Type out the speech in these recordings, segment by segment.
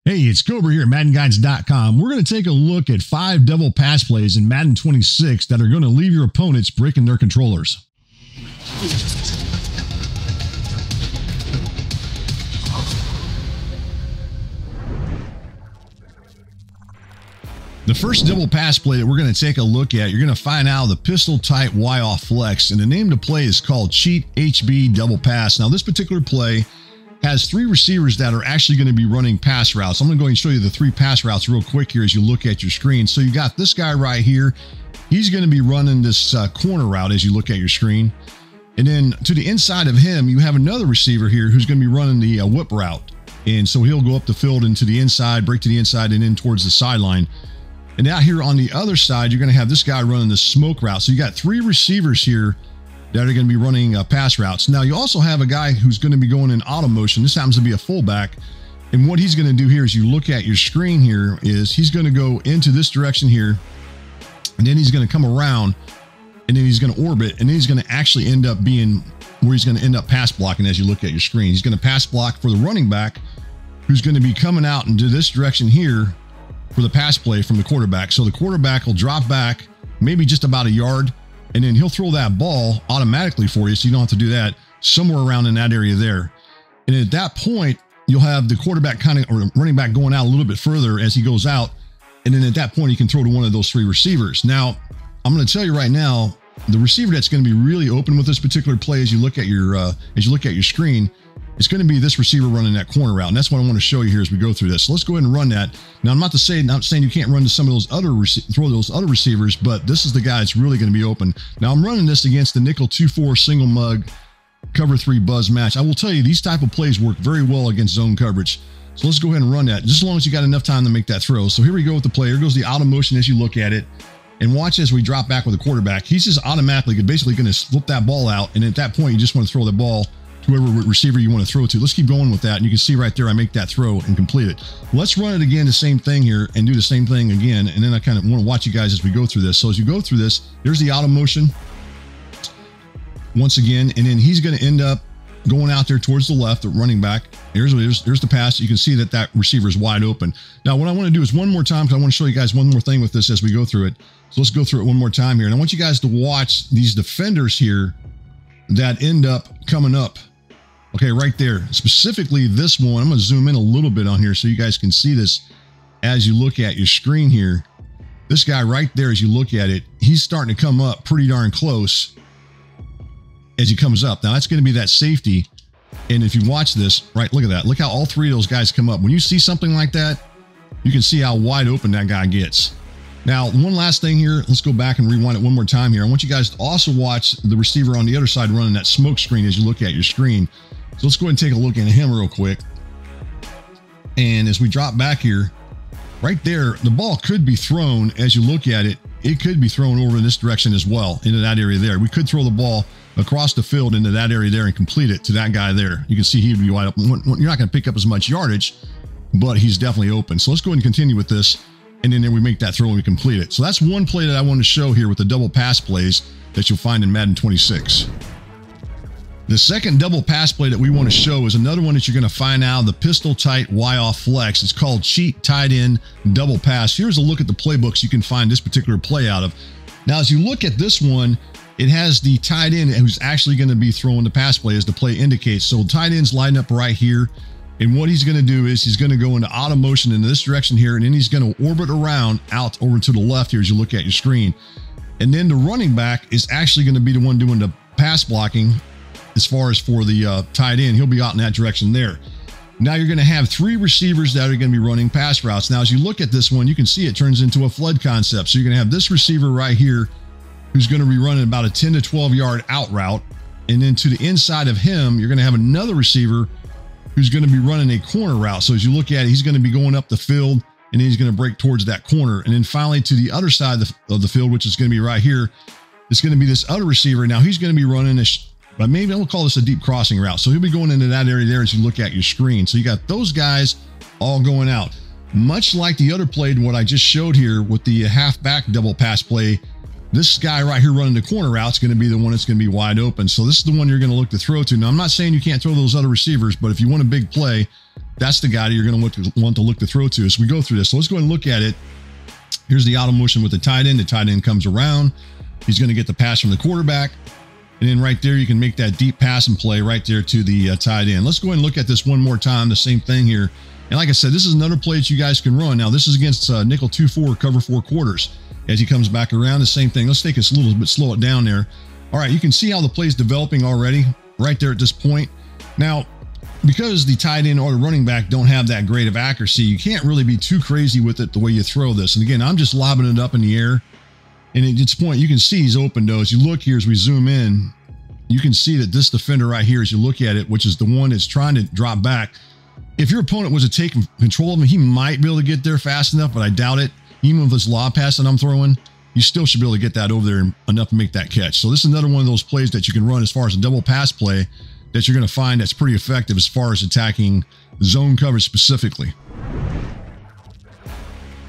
Hey, it's Cobra here at MaddenGuides.com. We're going to take a look at 5 double pass plays in Madden 26 that are going to leave your opponents breaking their controllers. The first double pass play that we're going to take a look at, you're going to find out the pistol tight Y off flex, and the name of the play is called Cheat HB Double Pass. Now, this particular play has 3 receivers that are actually going to be running pass routes. I'm going to go and show you the 3 pass routes real quick here as you look at your screen. So you got this guy right here. He's going to be running this corner route as you look at your screen. And then to the inside of him, you have another receiver here who's going to be running the whip route. And so he'll go up the field and to the inside, break to the inside, and in towards the sideline. And out here on the other side, you're going to have this guy running the smoke route. So you got 3 receivers here that are going to be running pass routes. Now, you also have a guy who's going to be going in auto motion. This happens to be a fullback. And what he's going to do here is you look at your screen here is he's going to go into this direction here. And then he's going to come around. And then he's going to orbit. And then he's going to actually end up being where he's going to end up pass blocking as you look at your screen. He's going to pass block for the running back who's going to be coming out into this direction here for the pass play from the quarterback. So the quarterback will drop back maybe just about a yard. And then he'll throw that ball automatically for you, so you don't have to do that, somewhere around in that area there. And at that point, you'll have the quarterback or running back going out a little bit further as he goes out. And then at that point, you can throw to one of those 3 receivers. Now, I'm going to tell you right now, the receiver that's going to be really open with this particular play as you look at your screen, it's going to be this receiver running that corner route. And that's what I want to show you here as we go through this. So let's go ahead and run that. Now, I'm not saying you can't run to some of those other receivers, but this is the guy that's really going to be open. Now, I'm running this against the nickel 2-4 single mug cover 3 buzz match. I will tell you, these type of plays work very well against zone coverage. So let's go ahead and run that, just as long as you got enough time to make that throw. So here we go with the play. Here goes the auto motion as you look at it. And watch as we drop back with the quarterback. He's just automatically basically going to flip that ball out. And at that point, you just want to throw the ball whoever receiver you want to throw to. Let's keep going with that. And you can see right there, I make that throw and complete it. Let's run it again, the same thing here, and do the same thing again. And then I kind of want to watch you guys as we go through this. So as you go through this, there's the auto motion once again. And then he's going to end up going out there towards the left, the running back. Here's the pass. You can see that that receiver is wide open. Now, what I want to do is one more time, because I want to show you guys one more thing with this as we go through it. So let's go through it one more time here. And I want you guys to watch these defenders here that end up coming up. Okay, right there. Specifically this one, I'm going to zoom in a little bit on here so you guys can see this as you look at your screen here. This guy right there, as you look at it, he's starting to come up pretty darn close as he comes up. Now, that's going to be that safety. And if you watch this, right, look at that. Look how all 3 of those guys come up. When you see something like that, you can see how wide open that guy gets. Now, one last thing here. Let's go back and rewind it one more time here. I want you guys to also watch the receiver on the other side running that smoke screen as you look at your screen. So let's go ahead and take a look at him real quick. And as we drop back here, right there, the ball could be thrown as you look at it. It could be thrown over in this direction as well, into that area there. We could throw the ball across the field into that area there and complete it to that guy there. You can see he'd be wide open. You're not going to pick up as much yardage, but he's definitely open. So let's go ahead and continue with this. And then we make that throw and we complete it. So that's one play that I want to show here with the double pass plays that you'll find in Madden 26. The second double pass play that we want to show is another one that you're going to find out, the pistol tight Y off flex. It's called Cheat Tight End Double Pass. Here's a look at the playbooks you can find this particular play out of. Now, as you look at this one, it has the tight end who's actually going to be throwing the pass play as the play indicates. So tight end's lined up right here. And what he's going to do is he's going to go into auto motion in this direction here, and then he's going to orbit around out over to the left here as you look at your screen. And then the running back is actually going to be the one doing the pass blocking as far as for the tight end. He'll be out in that direction there. Now you're going to have 3 receivers that are going to be running pass routes. Now, as you look at this one, you can see it turns into a flood concept. So you're going to have this receiver right here who's going to be running about a 10 to 12 yard out route. And then to the inside of him, you're going to have another receiver who's going to be running a corner route. So as you look at it, he's going to be going up the field, and then he's going to break towards that corner. And then finally to the other side of the field, which is going to be right here, it's going to be this other receiver. Now he's going to be running but maybe I'll call this a deep crossing route. So he'll be going into that area there as you look at your screen. So you got those guys all going out. Much like the other play, what I just showed here with the halfback double pass play, this guy right here running the corner route is going to be the one that's going to be wide open. So this is the one you're going to look to throw to. Now, I'm not saying you can't throw those other receivers, but if you want a big play, that's the guy that you're going to want to look to throw to as we go through this. So let's go ahead and look at it. Here's the auto motion with the tight end. The tight end comes around. He's going to get the pass from the quarterback. And then right there, you can make that deep passing play right there to the tight end. Let's go ahead and look at this one more time. The same thing here. And like I said, this is another play that you guys can run. Now, this is against nickel 2-4, cover 4 quarters. As he comes back around, the same thing. Let's take us a little bit, slow it down there. All right, you can see how the play is developing already right there at this point. Now, because the tight end or the running back don't have that great of accuracy, you can't really be too crazy with it the way you throw this. And again, I'm just lobbing it up in the air. And at this point, you can see he's open though. As you look here, as we zoom in, you can see that this defender right here, as you look at it, which is the one that's trying to drop back. If your opponent was to take control of him, he might be able to get there fast enough, but I doubt it. Even with this lob pass that I'm throwing, you still should be able to get that over there enough to make that catch. So this is another one of those plays that you can run as far as a double pass play that you're going to find that's pretty effective as far as attacking zone coverage specifically.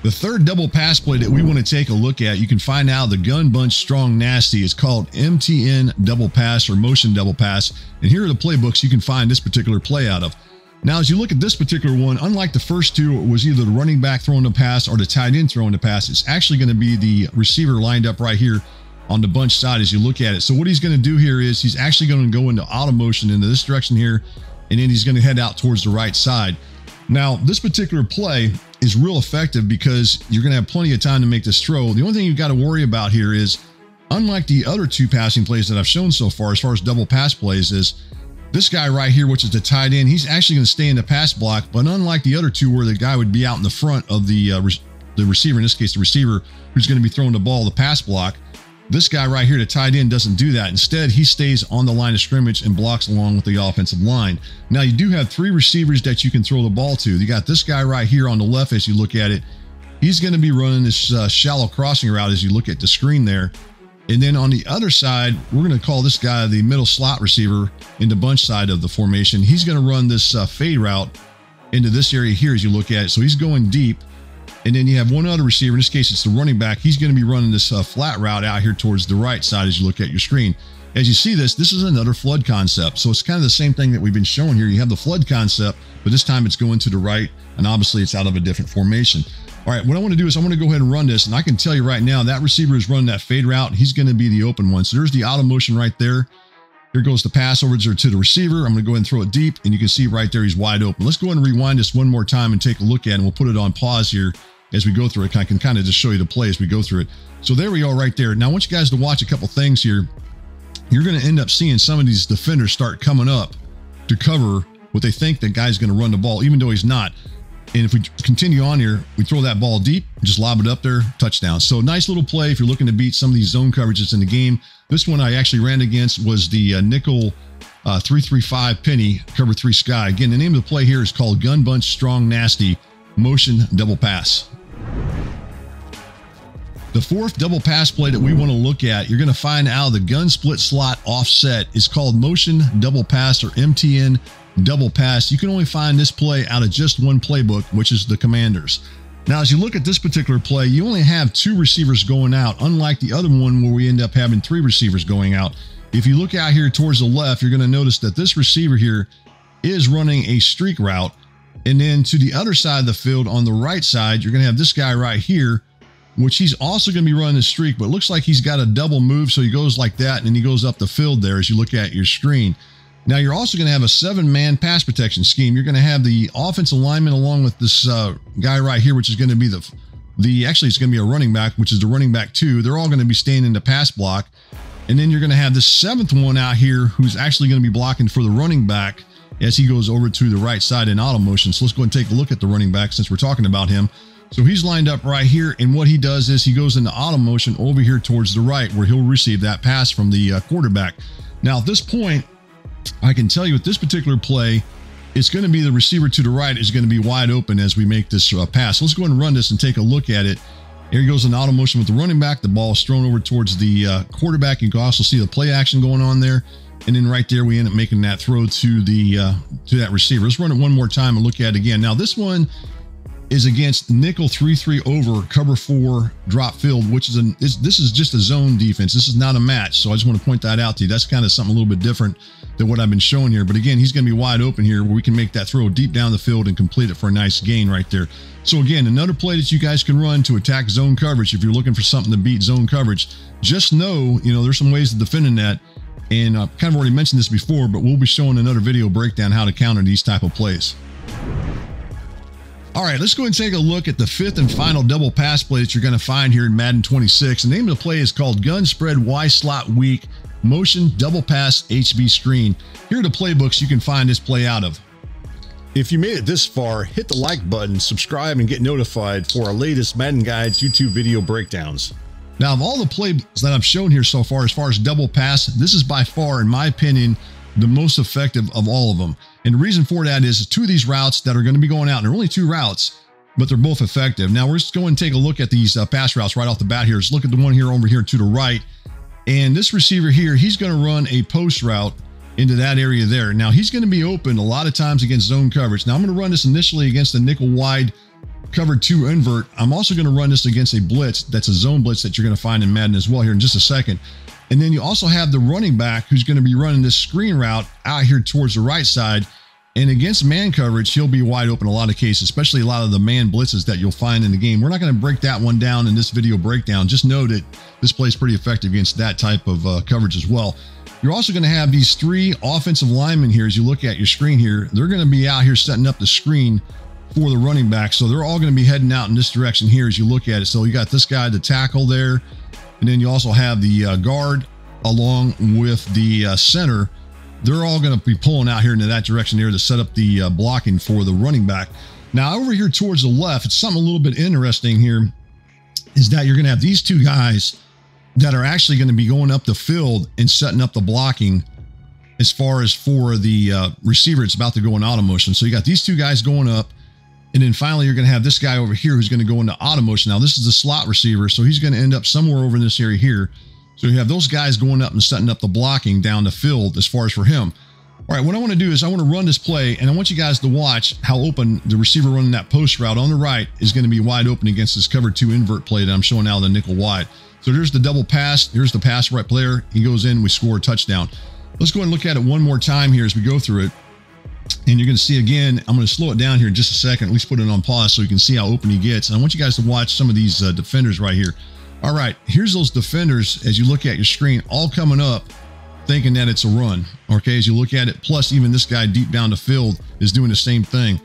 The third double pass play that we want to take a look at, you can find out the Gun Bunch Strong Nasty. It's called MTN double pass or motion double pass. And here are the playbooks you can find this particular play out of. Now, as you look at this particular one, unlike the first two, it was either the running back throwing the pass or the tight end throwing the pass. It's actually going to be the receiver lined up right here on the bunch side as you look at it. So what he's going to do here is he's actually going to go into auto motion into this direction here, and then he's going to head out towards the right side. Now, this particular play is real effective because you're going to have plenty of time to make this throw. The only thing you've got to worry about here is, unlike the other two passing plays that I've shown so far as double pass plays, is this guy right here, which is the tight end, he's actually going to stay in the pass block. But unlike the other two where the guy would be out in the front of the receiver, in this case, the receiver who's going to be throwing the ball, the pass block, this guy right here, the tight end, doesn't do that. Instead, he stays on the line of scrimmage and blocks along with the offensive line. Now, you do have three receivers that you can throw the ball to. You got this guy right here on the left as you look at it. He's going to be running this shallow crossing route as you look at the screen there. And then on the other side, we're going to call this guy the middle slot receiver in the bunch side of the formation. He's going to run this fade route into this area here as you look at it. So he's going deep. And then you have one other receiver. In this case, it's the running back. He's going to be running this flat route out here towards the right side as you look at your screen. As you see this is another flood concept. So it's kind of the same thing that we've been showing here. You have the flood concept, but this time it's going to the right, and obviously it's out of a different formation. All right, what I want to do is I want to go ahead and run this, and I can tell you right now that receiver is running that fade route. He's going to be the open one. So there's the auto motion right there. Here goes the pass over to the receiver. I'm going to go ahead and throw it deep, and you can see right there he's wide open. Let's go ahead and rewind this one more time and take a look at it, and we'll put it on pause here as we go through it. I can kind of just show you the play as we go through it. So there we are right there. Now I want you guys to watch a couple things here. You're going to end up seeing some of these defenders start coming up to cover what they think the guy's going to run the ball, even though he's not. And if we continue on here, we throw that ball deep, just lob it up there, touchdown. So nice little play if you're looking to beat some of these zone coverages in the game. This one I actually ran against was the nickel 335 penny cover 3 sky. Again, the name of the play here is called Gun Bunch Strong Nasty Motion Double Pass. The fourth double pass play that we want to look at, you're going to find out the gun split slot offset is called Motion Double Pass or MTN double pass. You can only find this play out of just one playbook, which is the Commanders. Now, as you look at this particular play, you only have 2 receivers going out, unlike the other one where we end up having 3 receivers going out. If you look out here towards the left, you're going to notice that this receiver here is running a streak route. And then to the other side of the field on the right side, you're going to have this guy right here, which he's also going to be running a streak, but it looks like he's got a double move. So he goes like that, and then he goes up the field there as you look at your screen. Now, you're also going to have a 7-man pass protection scheme. You're going to have the offensive lineman along with this guy right here, which is going to be actually it's going to be a running back, which is the running back 2. They're all going to be staying in the pass block. And then you're going to have the 7th one out here who's actually going to be blocking for the running back as he goes over to the right side in auto motion. So let's go and take a look at the running back since we're talking about him. So he's lined up right here, and what he does is he goes into auto motion over here towards the right where he'll receive that pass from the quarterback. Now, at this point, I can tell you with this particular play, it's going to be the receiver to the right is going to be wide open as we make this pass. So let's go ahead and run this and take a look at it. Here he goes in auto motion with the running back. The ball is thrown over towards the quarterback. You can also see the play action going on there. And then right there, we end up making that throw to that receiver. Let's run it one more time and look at it again. Now, this one, is against nickel 3-3 over cover 4 drop field, which is this is just a zone defense. This is not a match. So I just want to point that out to you. That's kind of something a little bit different than what I've been showing here. But again, he's going to be wide open here where we can make that throw deep down the field and complete it for a nice gain right there. So again, another play that you guys can run to attack zone coverage. If you're looking for something to beat zone coverage, just know, there's some ways of defending that. And I've kind of already mentioned this before, but we'll be showing another video breakdown how to counter these type of plays. All right, let's go ahead and take a look at the 5th and final double pass play that you're going to find here in Madden 26. The name of the play is called Gun Spread Y Slot Weak Motion Double Pass HB Screen. Here are the playbooks you can find this play out of. If you made it this far, hit the like button, subscribe, and get notified for our latest Madden Guides YouTube video breakdowns. Now, of all the plays that I've shown here so far, as far as double pass, this is by far, in my opinion, the most effective of all of them. And the reason for that is 2 of these routes that are going to be going out, and they're only 2 routes, but they're both effective. Now, we're just going to take a look at these pass routes right off the bat here. Let's look at the one here over here to the right. And this receiver here, he's going to run a post route into that area there. Now, he's going to be open a lot of times against zone coverage. Now, I'm going to run this initially against the nickel wide cover 2 invert. I'm also going to run this against a blitz. That's a zone blitz that you're going to find in Madden as well here in just a second. And then you also have the running back who's going to be running this screen route out here towards the right side. And against man coverage, he'll be wide open in a lot of cases, especially a lot of the man blitzes that you'll find in the game. We're not going to break that one down in this video breakdown. Just know that this play is pretty effective against that type of coverage as well. You're also going to have these 3 offensive linemen here as you look at your screen here. They're going to be out here setting up the screen for the running back. So they're all going to be heading out in this direction here as you look at it. So you got this guy, the tackle there. And then you also have the guard along with the center. They're all going to be pulling out here into that direction here to set up the blocking for the running back. Now, over here towards the left, it's something a little bit interesting here is that you're going to have these 2 guys that are actually going to be going up the field and setting up the blocking as far as for the receiver. It's about to go in auto motion. So you got these 2 guys going up. And then finally, you're going to have this guy over here who's going to go into auto motion. Now, this is the slot receiver, so he's going to end up somewhere over in this area here. So you have those guys going up and setting up the blocking down the field as far as for him. All right, what I want to do is I want to run this play, and I want you guys to watch how open the receiver running that post route on the right is going to be wide open against this cover 2 invert play that I'm showing out of the nickel wide. So there's the double pass. Here's the pass right player. He goes in, we score a touchdown. Let's go ahead and look at it one more time here as we go through it. And you're going to see again, I'm going to slow it down here in just a second, at least put it on pause so you can see how open he gets. And I want you guys to watch some of these defenders right here. All right, here's those defenders as you look at your screen, all coming up thinking that it's a run. Okay, as you look at it, plus even this guy deep down the field is doing the same thing.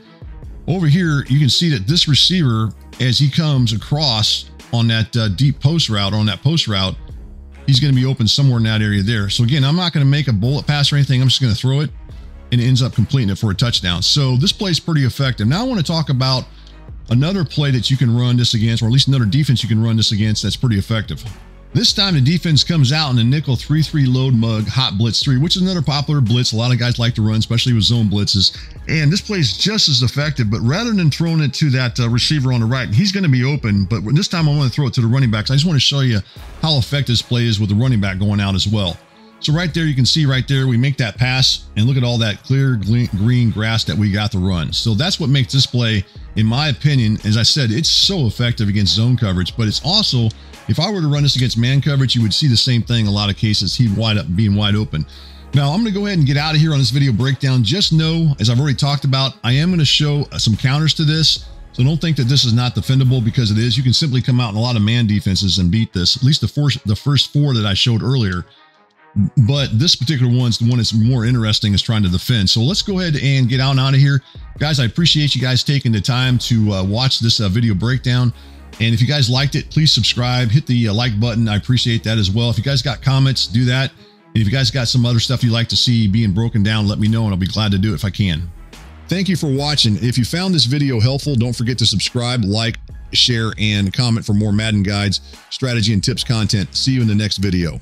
Over here, you can see that this receiver, as he comes across on that deep post route, he's going to be open somewhere in that area there. So again, I'm not going to make a bullet pass or anything. I'm just going to throw it, and it ends up completing it for a touchdown. So this play is pretty effective. Now I want to talk about another play that you can run this against, or at least another defense you can run this against that's pretty effective. This time the defense comes out in the nickel 3-3 load mug hot blitz 3, which is another popular blitz a lot of guys like to run, especially with zone blitzes. And this play is just as effective, but rather than throwing it to that receiver on the right, he's going to be open, but this time I want to throw it to the running backs. I just want to show you how effective this play is with the running back going out as well. So right there, you can see right there, we make that pass, and look at all that clear green grass that we got to run. So that's what makes this play, in my opinion, as I said, it's so effective against zone coverage, but it's also, if I were to run this against man coverage, you would see the same thing in a lot of cases, he'd being wide open. Now, I'm going to go ahead and get out of here on this video breakdown. Just know, as I've already talked about, I am going to show some counters to this. So don't think that this is not defendable, because it is. You can simply come out in a lot of man defenses and beat this, at least the first 4 that I showed earlier. But this particular one's the one that's more interesting is trying to defend. So let's go ahead and get out of here. Guys, I appreciate you guys taking the time to watch this video breakdown. And if you guys liked it, please subscribe, hit the like button. I appreciate that as well. If you guys got comments, do that. And if you guys got some other stuff you'd like to see being broken down, let me know and I'll be glad to do it if I can. Thank you for watching. If you found this video helpful, don't forget to subscribe, like, share, and comment for more Madden guides, strategy, and tips content. See you in the next video.